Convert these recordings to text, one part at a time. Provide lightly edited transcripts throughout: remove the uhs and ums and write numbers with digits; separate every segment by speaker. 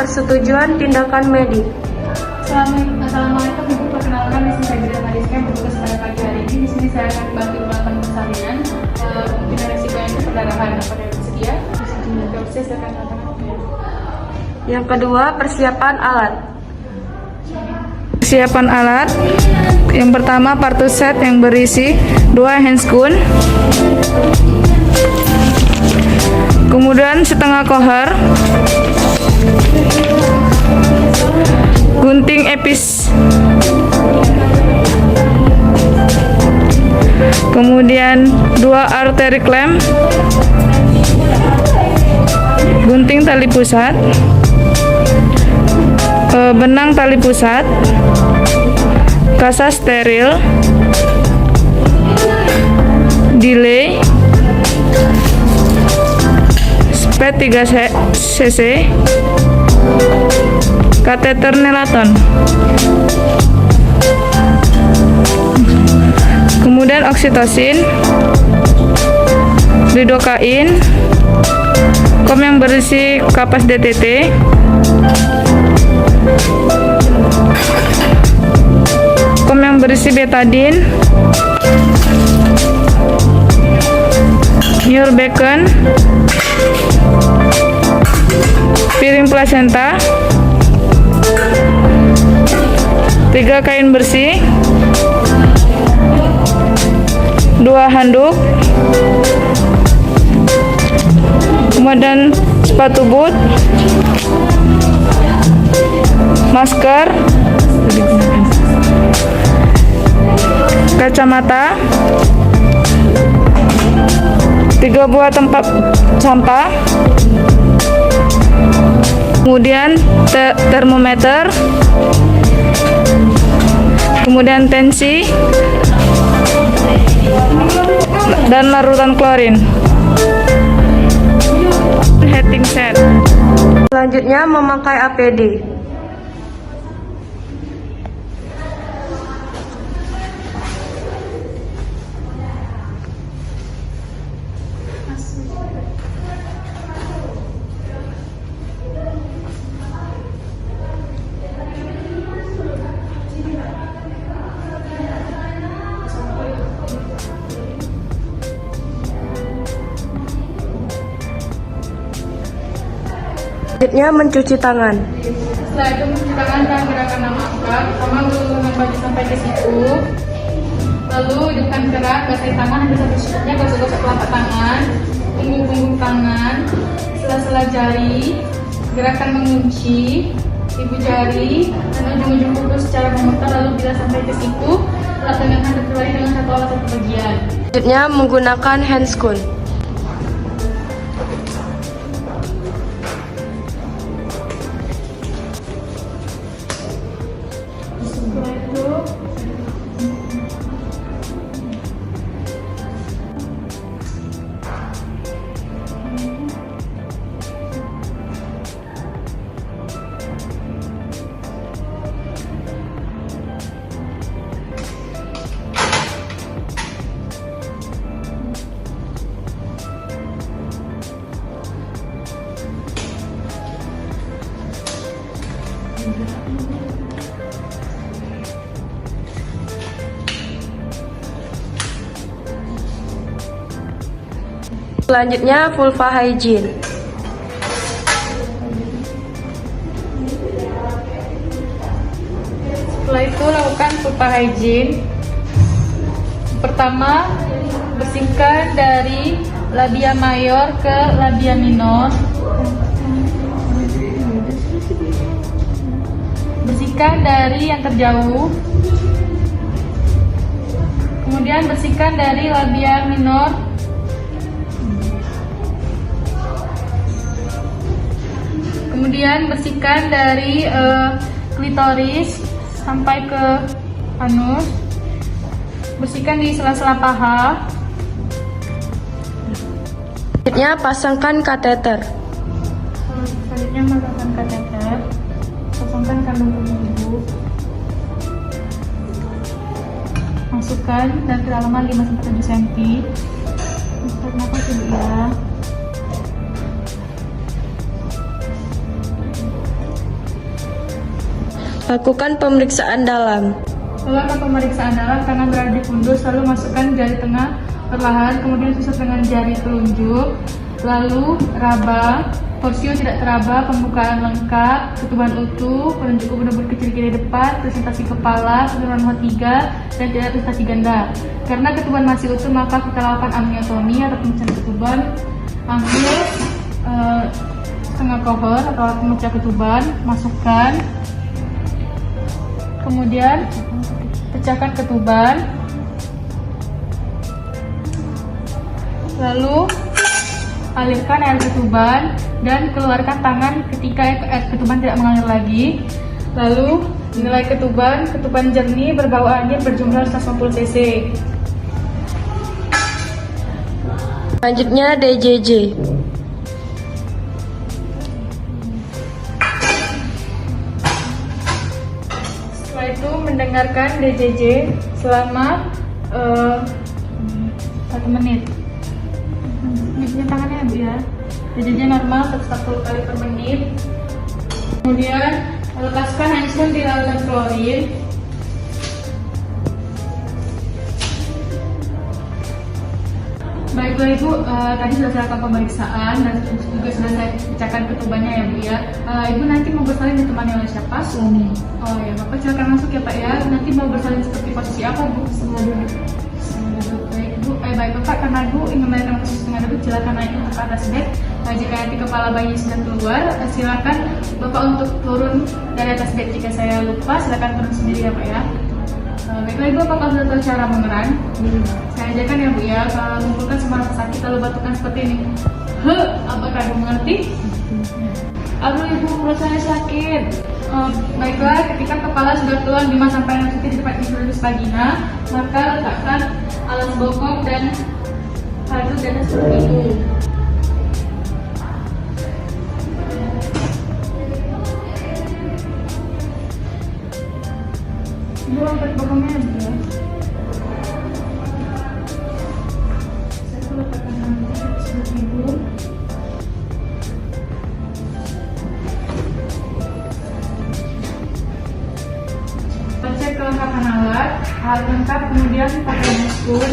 Speaker 1: persetujuan tindakan medik.
Speaker 2: Assalamualaikum Ibu, perkenalkan di sini saya Gita Mariska yang bertugas pada pagi hari ini. Di sini saya akan bantu melakukan persalinan kemungkinan resikonya itu perdarahan. Apakah bersedia? Bersedia, silakan melakukan.
Speaker 1: Yang kedua, persiapan alat.
Speaker 3: Persiapan alat. Yang pertama, partu set yang berisi 2 handscoon, kemudian setengah kohar, gunting epis, kemudian 2 arteri clamp, gunting tali pusat, benang tali pusat, kasa steril, delay, spet 3 cc, kateter nelaton. Kemudian oksitosin, lidokain, kom yang berisi kapas DTT, kom yang berisi betadine, mur bacon, piring plasenta, 3 kain bersih, 2 handuk, kemudian sepatu boot, masker, kacamata, 3 buah tempat sampah, kemudian termometer, kemudian tensi, dan larutan klorin. Heating set.
Speaker 1: Selanjutnya, memakai APD. Selanjutnya, mencuci tangan.
Speaker 2: Setelah itu mencuci tangan dan gerakan 6 angka. Pertama, mengulurkan baju sampai ke siku. Lalu hidupkan gerak, basahi tangan sampai satu sudutnya, gosok-gosok telapak tangan, punggung tangan, sela-sela jari, gerakan mengunci ibu jari dan ujung-ujung kuku secara memutar, lalu bila sampai ke siku, lap dengan handuk kembali dengan satu alat satu bagian.
Speaker 1: Selanjutnya, menggunakan handscoon.
Speaker 2: Setelah itu
Speaker 1: Selanjutnya, vulva hygiene.
Speaker 2: Setelah itu lakukan vulva hygiene. Pertama, bersihkan dari labia mayor ke labia minor. Bersihkan dari yang terjauh. Kemudian bersihkan dari labia minor. Kemudian bersihkan dari klitoris sampai ke anus. Bersihkan di sela-sela paha.
Speaker 1: Selanjutnya, pasangkan kateter.
Speaker 2: Selanjutnya masukkan kateter. Pasangkan kandung kemih ibu. Masukkan dan kedalaman 5-7 cm. Tarik nafas ibu ya.
Speaker 1: Lakukan pemeriksaan dalam.
Speaker 2: Lakukan pemeriksaan dalam, tangan berada di pundur, lalu masukkan jari tengah perlahan, kemudian susut dengan jari telunjuk, lalu raba, porsio tidak teraba, pembukaan lengkap, ketuban utuh, penunjuk ubun-ubun kecil kiri depan, presentasi kepala, penurunan H3, dan tidak presentasi ganda. Karena ketuban masih utuh, maka kita lakukan amniotomi atau pemecah ketuban. Ambil setengah cover atau alat pemecah ketuban, masukkan, kemudian pecahkan ketuban, lalu alirkan air ketuban dan keluarkan tangan ketika air ketuban tidak mengalir lagi. Lalu nilai ketuban jernih berbau angin berjumlah 150 cc.
Speaker 1: Selanjutnya DJJ.
Speaker 2: Setelah itu mendengarkan DJJ selama 1 menit. Ini tangannya ya Bu ya. DJJ normal 140 kali per menit. Kemudian lepaskan handphone di larutan klorin. Baiklah Ibu, tadi sudah saya lakukan pemeriksaan dan juga sudah saya pecahkan ketubannya ya Bu ya. Ibu nanti mau bersalin ditemani oleh siapa? Suami. Oh ya, Bapak silakan masuk ya Pak ya. Nanti mau bersalin seperti posisi apa Bu? Setengah duduk. Baik Bu, baik Bapak, karena Bu ingin melakukan posisi setengah duduk, silakan naik untuk ke atas bed. Jika nanti kepala bayi sudah keluar, silakan Bapak untuk turun dari atas bed. Jika saya lupa, silakan turun sendiri ya Pak ya. Baiklah Ibu, apakah sudah tahu cara mengeran? Saya ajarkan ya Bu ya. Kalau kumpulkan semua rasa sakit lalu batukan seperti ini. Apakah Ibu mengerti? Aduh Ibu, perut saya sakit. Baiklah, ketika kepala sudah keluar 5-6 cm di depan introduce vagina, maka letakkan alas bokong dan harus di atas seperti itu. Ibu angkat bokongnya ya. Saya letakkan nanti seperti Ibu. Cek kelengkapan alat lengkap, kemudian pakai spoon.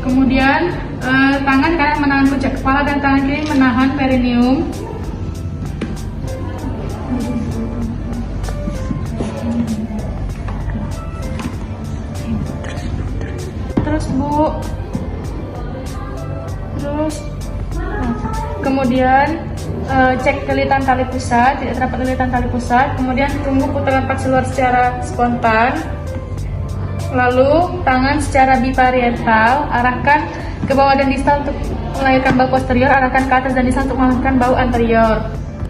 Speaker 2: Kemudian tangan kanan menahan puncak kepala dan tangan kiri menahan perineum. Terus Bu, kemudian cek lilitan tali pusat, tidak terdapat lilitan tali pusat. Kemudian tunggu putaran paksi luar secara spontan. Lalu tangan secara biparietal, arahkan ke bawah dan distal untuk melahirkan bau posterior, arahkan ke atas dan distal untuk melahirkan bau anterior.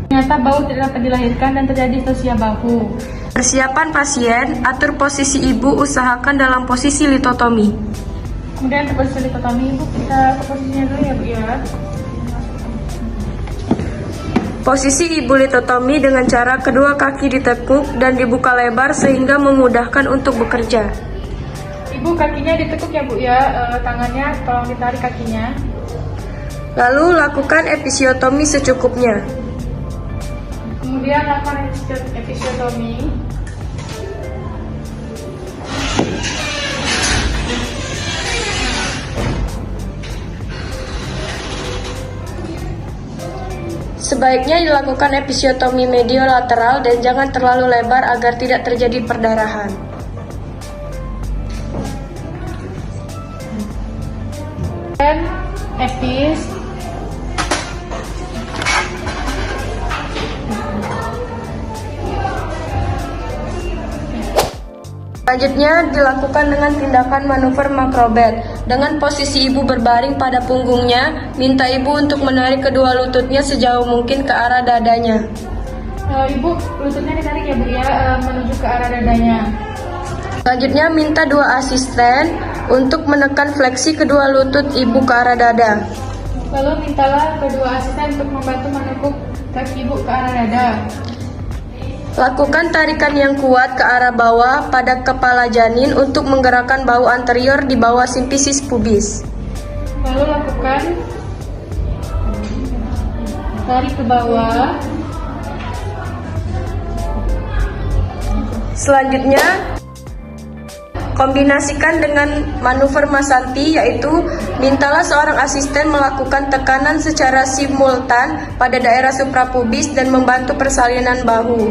Speaker 2: Ternyata bau tidak dapat dilahirkan dan terjadi distosia bahu.
Speaker 1: Persiapan pasien, atur posisi ibu, usahakan dalam posisi litotomi.
Speaker 2: Kemudian ke posisi litotomi, Ibu, kita ke posisinya dulu ya Bu ya.
Speaker 1: Posisi ibu litotomi dengan cara kedua kaki ditekuk dan dibuka lebar sehingga memudahkan untuk bekerja.
Speaker 2: Ibu, kakinya ditekuk ya Bu ya, tangannya tolong ditarik kakinya.
Speaker 1: Lalu lakukan episiotomi secukupnya.
Speaker 2: Kemudian lakukan episiotomi.
Speaker 1: Sebaiknya dilakukan episiotomi mediolateral dan jangan terlalu lebar agar tidak terjadi perdarahan.
Speaker 2: Dan epis.
Speaker 1: Selanjutnya dilakukan dengan tindakan manuver makrobed. Dengan posisi ibu berbaring pada punggungnya, minta ibu untuk menarik kedua lututnya sejauh mungkin ke arah dadanya.
Speaker 2: Ibu, lututnya ditarik ya Bu ya, menuju ke arah dadanya.
Speaker 1: Selanjutnya minta dua asisten untuk menekan fleksi kedua lutut ibu ke arah dada.
Speaker 2: Lalu mintalah kedua asisten untuk membantu menekuk kaki ibu ke arah dada.
Speaker 1: Lakukan tarikan yang kuat ke arah bawah pada kepala janin untuk menggerakkan bahu anterior di bawah simfisis pubis.
Speaker 2: Lalu lakukan tarik ke bawah.
Speaker 1: Selanjutnya, kombinasikan dengan manuver Masanti, yaitu mintalah seorang asisten melakukan tekanan secara simultan pada daerah suprapubis dan membantu persalinan bahu.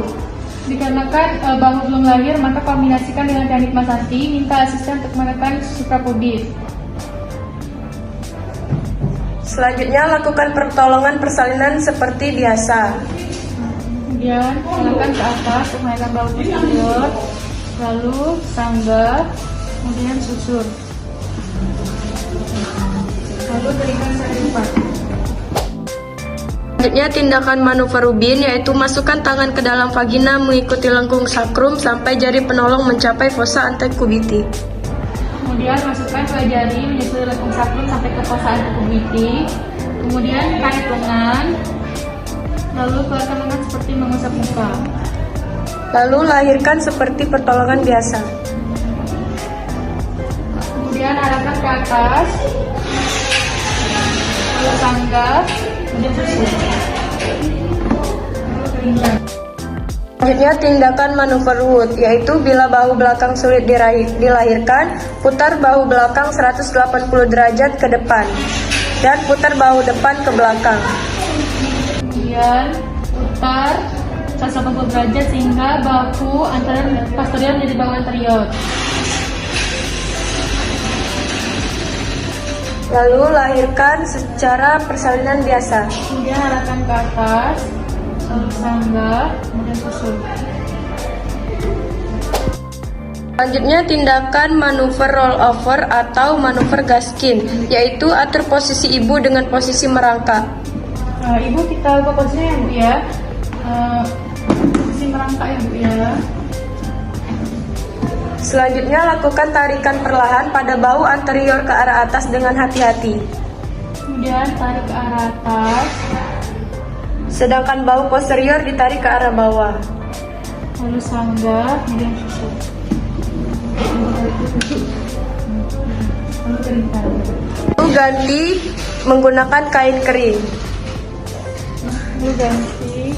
Speaker 2: Dikarenakan bahu belum lahir, maka kombinasikan dengan teknik Masanti, minta asisten untuk menekan suprapubis.
Speaker 1: Selanjutnya, lakukan pertolongan persalinan seperti biasa.
Speaker 2: Kemudian arahkan ke atas untuk menekan bahu posterior, lalu sanggah, kemudian susur, lalu berikan seripat.
Speaker 1: Selanjutnya, tindakan manuver Rubin, yaitu masukkan tangan ke dalam vagina mengikuti lengkung sakrum sampai jari penolong mencapai fossa antecubiti.
Speaker 2: Kemudian masukkan dua jari menyusuri lengkung sakrum sampai ke fossa antecubiti. Kemudian tarik lengan, lalu keluarkan lengan seperti mengusap muka.
Speaker 1: Lalu lahirkan seperti pertolongan biasa.
Speaker 2: Kemudian arahkan ke atas, lalu sanggah, kemudian susur. Lalu keringkan.
Speaker 1: Selanjutnya, tindakan manuver Wood, yaitu bila bahu belakang sulit dilahirkan, putar bahu belakang 180 derajat ke depan dan putar bahu depan ke belakang.
Speaker 2: Kemudian putar 180 derajat sehingga bahu anterior posterior menjadi bahu anterior.
Speaker 1: Lalu lahirkan secara persalinan biasa.
Speaker 2: Kemudian arahkan ke atas, lalu sanggah, kemudian susur.
Speaker 1: Selanjutnya, tindakan manuver roll over atau manuver gaskin, yaitu atur posisi ibu dengan posisi merangkak.
Speaker 2: Ibu kita ubah posisinya ya Bu ya. Posisi merangkak ya Bu ya.
Speaker 1: Selanjutnya, lakukan tarikan perlahan pada bahu anterior ke arah atas dengan hati-hati.
Speaker 2: Kemudian tarik ke arah atas,
Speaker 1: Sedangkan bahu posterior ditarik ke arah bawah.
Speaker 2: lalu sanggah, kemudian susur. Lalu keringkan.
Speaker 1: Lalu ganti menggunakan kain kering.
Speaker 2: Lalu ganti.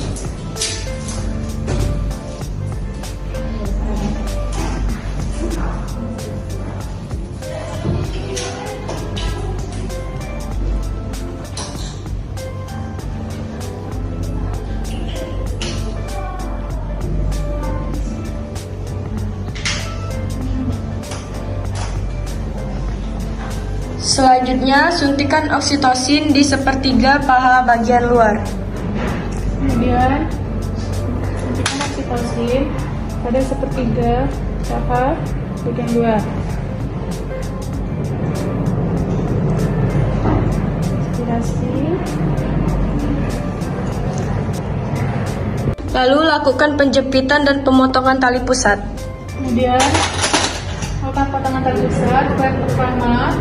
Speaker 1: Selanjutnya, suntikan oksitosin di sepertiga paha bagian luar.
Speaker 2: Kemudian suntikan oksitosin pada sepertiga paha bagian luar. Inspirasi.
Speaker 1: Lalu lakukan penjepitan dan pemotongan tali pusat.
Speaker 2: Kemudian lakukan potongan tali pusat. Klep pertama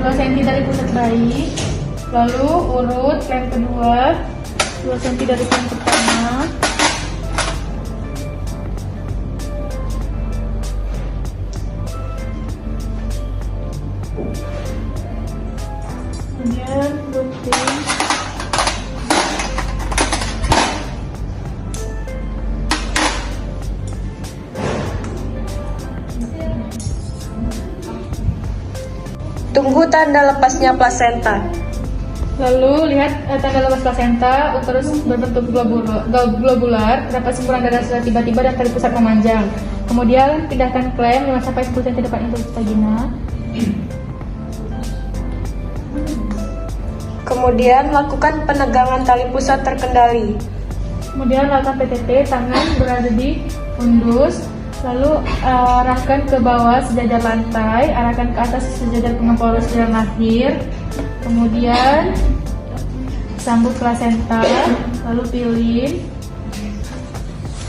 Speaker 2: 2 cm dari pusat bayi, lalu urut klep kedua 2 cm dari klep pertama, kemudian gunting.
Speaker 1: Tunggu tanda lepasnya plasenta.
Speaker 2: Lalu lihat tanda lepas plasenta, uterus berbentuk globular, terdapat semburan darah secara tiba-tiba dan tali pusat memanjang. Kemudian pindahkan klem 5-10 cm depan intus vagina.
Speaker 1: Kemudian lakukan penegangan tali pusat terkendali.
Speaker 2: Kemudian lakukan PTT, tangan berada di undus. Lalu arahkan ke bawah sejajar lantai, arahkan ke atas sejajar pengepul jalan lahir. Kemudian sambut plasenta, lalu pilin.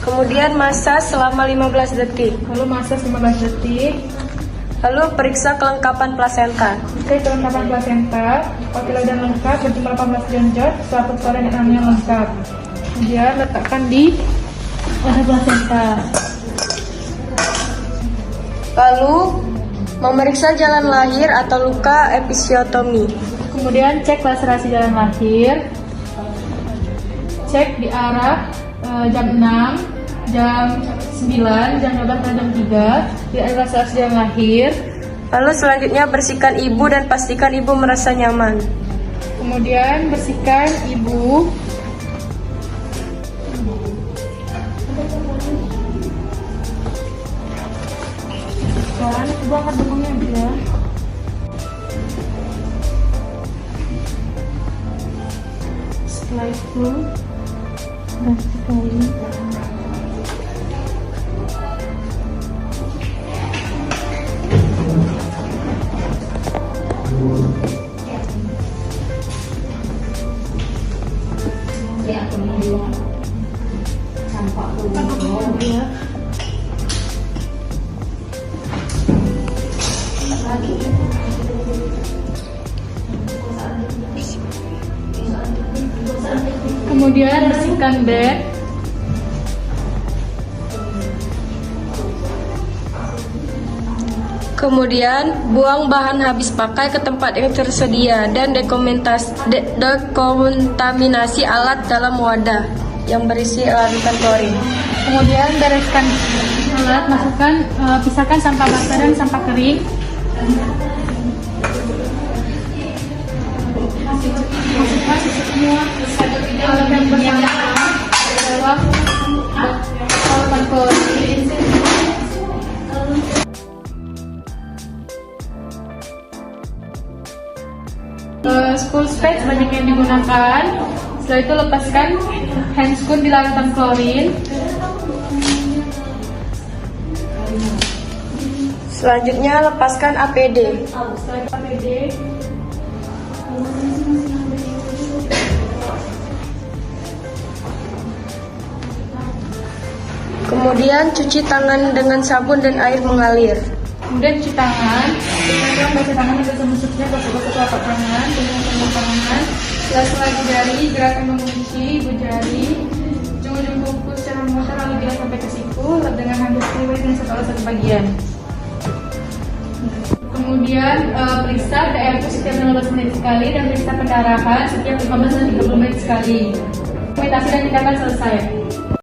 Speaker 1: Kemudian massage selama 15 detik.
Speaker 2: Lalu massage 15 detik.
Speaker 1: Lalu periksa kelengkapan plasenta.
Speaker 2: Cek kelengkapan plasenta. Apabila sudah lengkap berjumlah 18 jonjot, suaput suara dan hamil lengkap. Kemudian letakkan di wadah plasenta.
Speaker 1: Lalu memeriksa jalan lahir atau luka episiotomi.
Speaker 2: Kemudian cek laserasi jalan lahir. Cek di arah jam 6, jam 9, jam 12, dan jam 3 di arah laserasi jalan lahir.
Speaker 1: Lalu selanjutnya bersihkan ibu dan pastikan ibu merasa nyaman.
Speaker 2: Kemudian bersihkan ibu. Dan ibu angkat bokongnya ya. Setelah itu sekali. Kemudian bersihkan bed.
Speaker 1: Kemudian buang bahan habis pakai ke tempat yang tersedia dan dekontaminasi alat dalam wadah yang berisi larutan klorin.
Speaker 2: Kemudian bereskan alat, pisahkan sampah basah dan sampah kering. Masukkan semua alat yang bersangkutan ke dalam larutan klorin. School spade banyak yang digunakan. Setelah itu lepaskan handscoon di larutan klorin.
Speaker 1: Selanjutnya lepaskan APD.
Speaker 2: Setelah itu APD.
Speaker 1: Kemudian cuci tangan dengan sabun dan air mengalir.
Speaker 2: Kemudian cuci tangan. Kemudian baca tangan hingga semusuknya, gosok-gosok telapak tangan dengan tangan tangan. Setelah jari, gerakan mengunci ibu jari. Ujung-ujung kuku secara memutar lalu bilas sampai ke siku. Lap dengan handuk priwet dan satu bagian. Kemudian periksa DRQ setiap 15 menit sekali dan periksa pendarahan setiap 15 dan 30 menit sekali. Dokumentasi dan tindakan selesai.